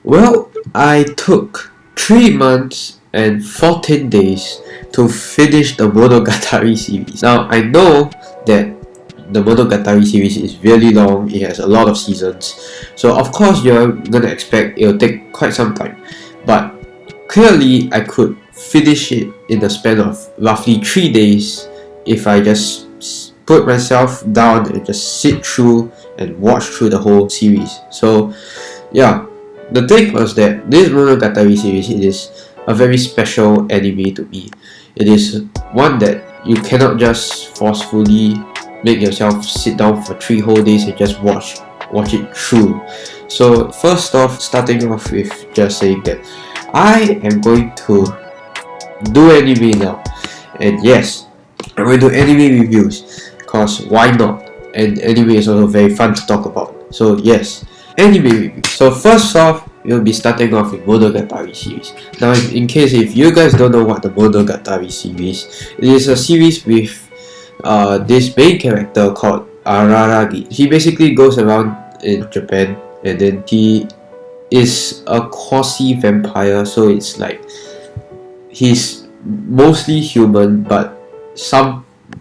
Well, I took 3 months and 14 days to finish the Monogatari series. Now, I know that the Monogatari series is really long, it has a lot of seasons, so of course you're gonna expect it'll take quite some time. But clearly, I could finish it in the span of roughly 3 days if I just put myself down and just sit through and watch through the whole series. So, yeah, the thing was that this Monogatari series, it is a very special anime to me. It is one that you cannot just forcefully make yourself sit down for 3 whole days and just watch it through. So first off, starting off with just saying that I am going to do anime now, and yes, I'm going to do anime reviews, cause why not? And anime is also very fun to talk about. So yes, anime review. So first off, we'll be starting off with Monogatari series. Now, in case if you guys don't know what the Monogatari series, it is a series with this main character called Araragi. He basically goes around in Japan, and then he is a quasi-vampire, so it's like he's mostly human, but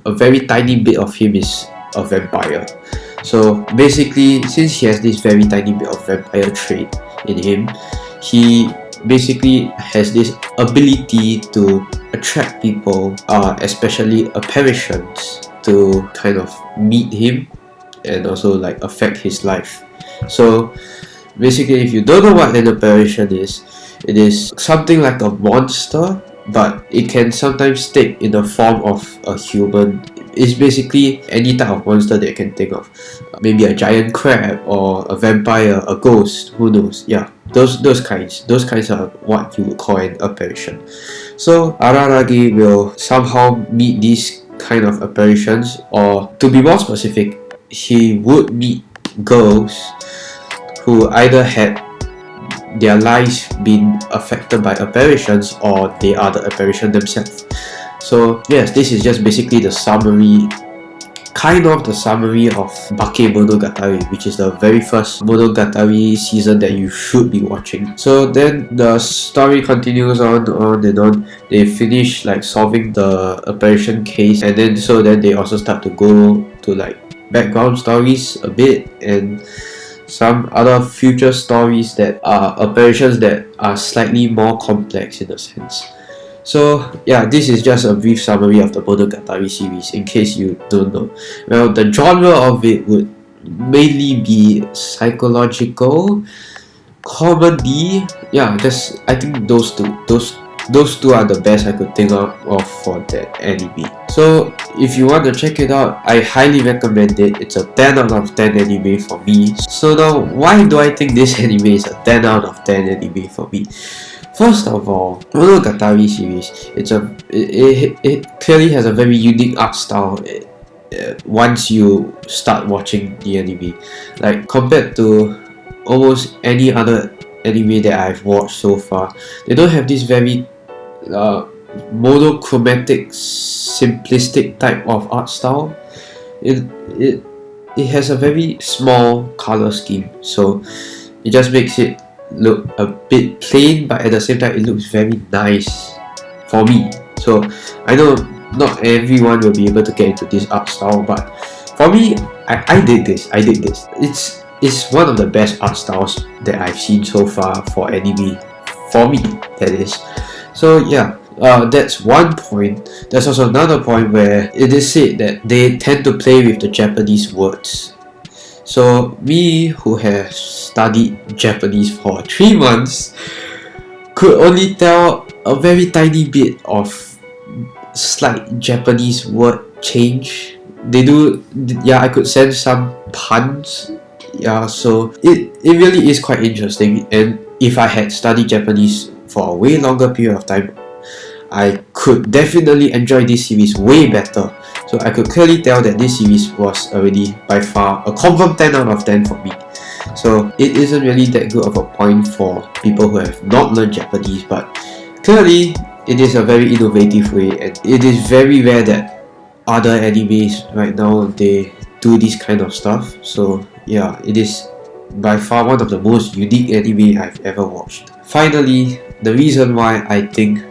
a very tiny bit of him is a vampire. So basically, since he has this very tiny bit of vampire trait in him, he basically has this ability to attract people, especially apparitions, to kind of meet him and also like affect his life. So basically, if you don't know what an apparition is, it is something like a monster, but it can sometimes take in the form of a human. It's basically any type of monster that you can think of. Maybe a giant crab or a vampire, a ghost, who knows. Yeah, those kinds are what you would call an apparition. So Araragi will somehow meet these kind of apparitions, or to be more specific, he would meet girls who either had their lives been affected by apparitions or they are the apparition themselves. So yes, this is just basically the summary, kind of the summary of Bakemonogatari, which is the very first Monogatari season that you should be watching. So then the story continues on and on. They finish like solving the apparition case, and then they also start to go to like background stories a bit and some other future stories that are apparitions that are slightly more complex in a sense. So yeah, this is just a brief summary of the Monogatari series in case you don't know. Well, the genre of it would mainly be psychological, comedy. Yeah, I think those two are the best I could think of for that anime. So if you want to check it out, I highly recommend it. It's a 10 out of 10 anime for me. So now, why do I think this anime is a 10 out of 10 anime for me? First of all, Monogatari series, it clearly has a very unique art style once you start watching the anime. Like compared to almost any other anime that I've watched so far, they don't have this very monochromatic, simplistic type of art style. It has a very small color scheme, so it just makes it look a bit plain, but at the same time it looks very nice for me. So I know not everyone will be able to get into this art style, but for me, I did this. It's one of the best art styles that I've seen so far for anime, for me, that is. So yeah, that's one point. There's also another point where it is said that they tend to play with the Japanese words. So me, who has studied Japanese for 3 months, could only tell a very tiny bit of slight Japanese word change. I could sense some puns. Yeah, so it really is quite interesting, and if I had studied Japanese for a way longer period of time, I could definitely enjoy this series way better. So I could clearly tell that this series was already by far a confirmed 10 out of 10 for me. So it isn't really that good of a point for people who have not learned Japanese, but clearly it is a very innovative way, and it is very rare that other animes right now they do this kind of stuff. So yeah, it is by far one of the most unique anime I've ever watched. Finally, the reason why I think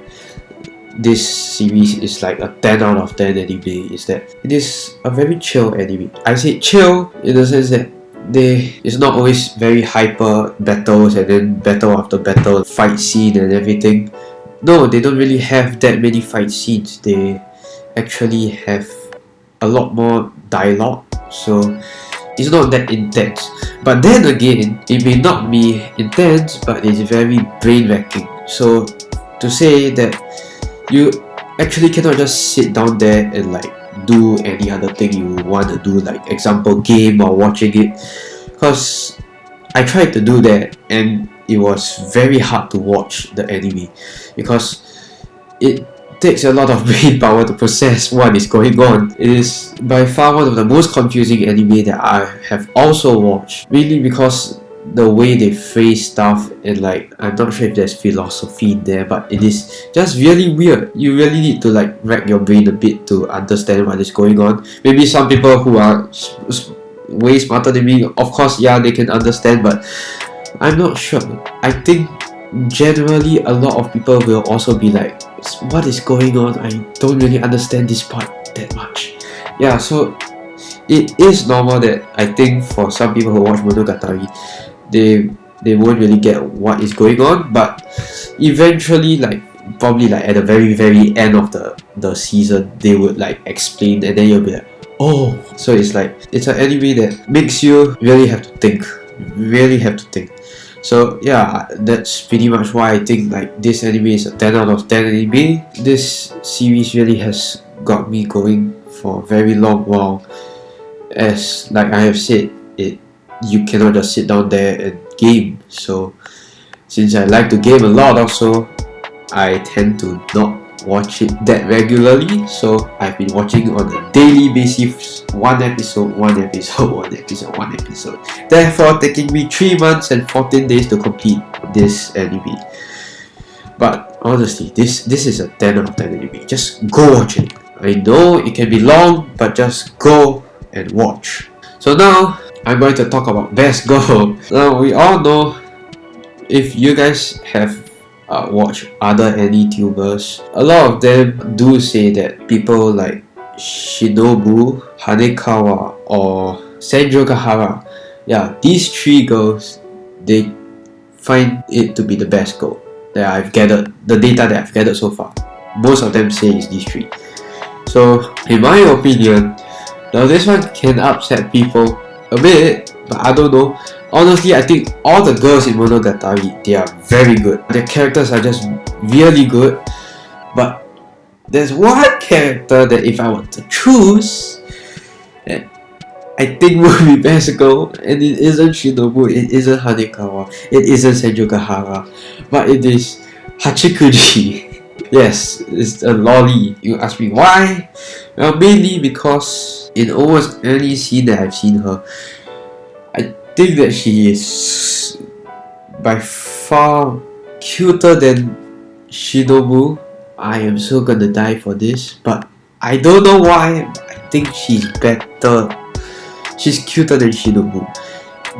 this series is like a 10 out of 10 anime is that it is a very chill anime. I say chill in the sense that it's not always very hyper battles and then battle after battle, fight scene and everything. No, they don't really have that many fight scenes. They actually have a lot more dialogue, so it's not that intense. But then again, it may not be intense, but it's very brain-wracking. So to say that you actually cannot just sit down there and like do any other thing you want to do, like example game or watching it, because I tried to do that and it was very hard to watch the anime because it takes a lot of brain power to process what is going on. It is by far one of the most confusing anime that I have also watched, really, because the way they phrase stuff and like I'm not sure if there's philosophy in there, but it is just really weird. You really need to like rack your brain a bit to understand what is going on. Maybe some people who are way smarter than me, of course, yeah, they can understand, but I'm not sure. I think generally a lot of people will also be like, what is going on? I don't really understand this part that much. Yeah, so it is normal that I think for some people who watch Monogatari, they won't really get what is going on, but eventually, like probably like at the very end of the season, they would like explain and then you'll be like, oh. So it's like, it's an anime that makes you really have to think. So yeah, that's pretty much why I think like this anime is a 10 out of 10 anime. This series really has got me going for a very long while. As like I have said, you cannot just sit down there and game. So since I like to game a lot also, I tend to not watch it that regularly. So I've been watching on a daily basis, one episode, therefore taking me 3 months and 14 days to complete this anime. But honestly, this is a 10 out of 10 anime. Just go watch it. I know it can be long, but just go and watch. So now I'm going to talk about best girl. Now we all know, if you guys have watched other AniTubers, a lot of them do say that people like Shinobu, Hanekawa or Senjogahara, yeah, these 3 girls, they find it to be the best girl that I've gathered, the data that I've gathered so far. Most of them say it's these 3. So in my opinion, now this one can upset people a bit, but I don't know. Honestly, I think all the girls in Monogatari, they are very good. Their characters are just really good. But there's one character that if I were to choose, I think would be best girl, and it isn't Shinobu, it isn't Hanekawa, it isn't Senjogahara, but it is Hachikuji. Yes, it's a lolly. You ask me why? Well, mainly because in almost any scene that I've seen her, I think that she is by far cuter than Shinobu. I am so gonna die for this, but I don't know why. I think she's better. She's cuter than Shinobu.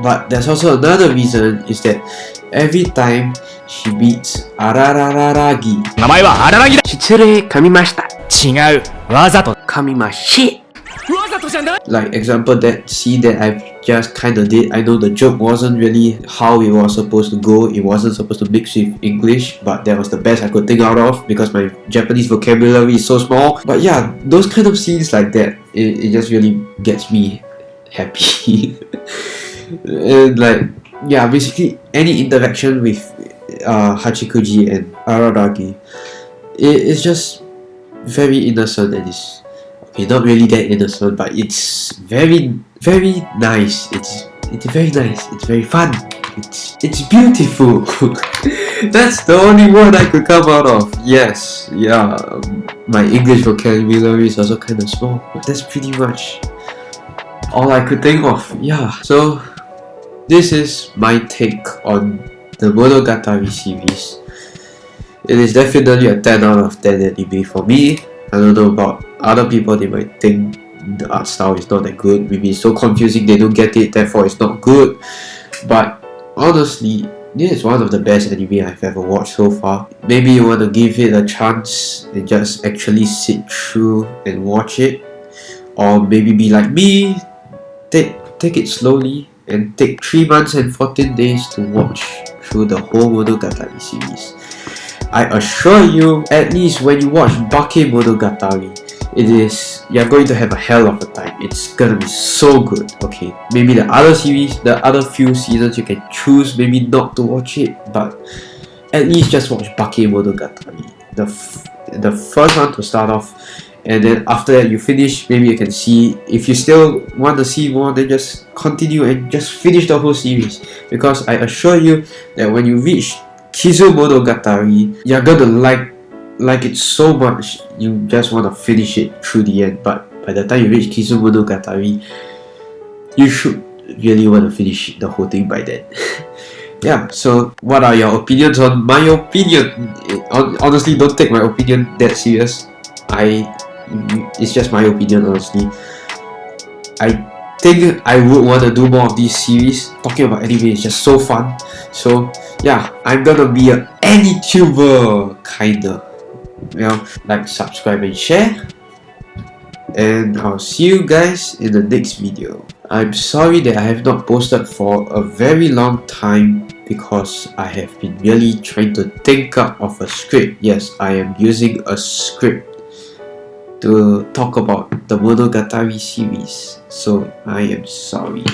But there's also another reason, is that every time she beats Ararararagi, 名前は荒木だ。失礼噛みました。違う。わざと。噛みまし。わざとじゃない。 Like example, that scene that I've just kind of did, I know the joke wasn't really how it was supposed to go. It wasn't supposed to mix with English, but that was the best I could think out of because my Japanese vocabulary is so small. But yeah, those kind of scenes like that, it just really gets me happy. And like, yeah, basically any interaction with Hachikuji and Araragi, it's just very innocent, and it's okay, not really that innocent, but it's very nice. It's very nice. It's very fun. It's beautiful. That's the only word I could come out of. Yes, yeah. My English vocabulary is also kind of small, but that's pretty much all I could think of. Yeah. So this is my take on the Monogatari series. It is definitely a 10 out of 10 anime for me. I don't know about other people, they might think the art style is not that good. Maybe it's so confusing they don't get it, therefore it's not good. But honestly, this is one of the best anime I've ever watched so far. Maybe you want to give it a chance and just actually sit through and watch it, or maybe be like me, take it slowly and take 3 months and 14 days to watch through the whole Monogatari series. I assure you, at least when you watch Bakemonogatari, you're going to have a hell of a time. It's gonna be so good. Okay, maybe the other series, the other few seasons, you can choose maybe not to watch it, but at least just watch Bakemonogatari, the first one to start off, and then after that you finish, maybe you can see, if you still want to see more, then just continue and just finish the whole series, because I assure you that when you reach Kizumonogatari, you're gonna like it so much, you just want to finish it through the end. But by the time you reach Kizumonogatari, you should really want to finish the whole thing by then. Yeah, so what are your opinions on my opinion? Honestly, don't take my opinion that serious. It's just my opinion, honestly. I think I would want to do more of these series. Talking about anime is just so fun. So yeah, I'm gonna be an AnyTuber, kinda. Well, like, subscribe and share, and I'll see you guys in the next video. I'm sorry that I have not posted for a very long time because I have been really trying to think up of a script. Yes, I am using a script to talk about the Monogatari series, so I am sorry.